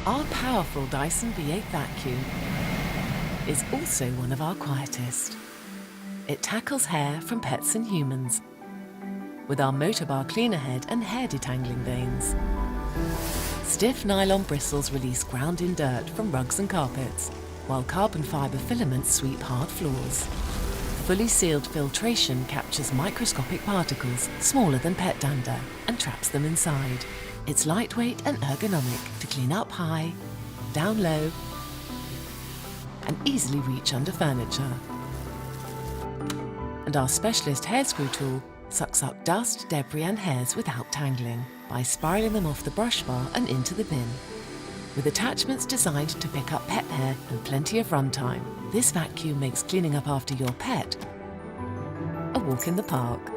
Our powerful Dyson V8 vacuum is also one of our quietest. It tackles hair from pets and humans with our Motorbar cleaner head and hair detangling vanes. Stiff nylon bristles release ground-in dirt from rugs and carpets, while carbon fibre filaments sweep hard floors. Fully sealed filtration captures microscopic particles smaller than pet dander and traps them inside. It's lightweight and ergonomic to clean up high, down low, and easily reach under furniture. And our specialist hair screw tool sucks up dust, debris and hairs without tangling by spiralling them off the brush bar and into the bin. With attachments designed to pick up pet hair and plenty of runtime, this vacuum makes cleaning up after your pet a walk in the park.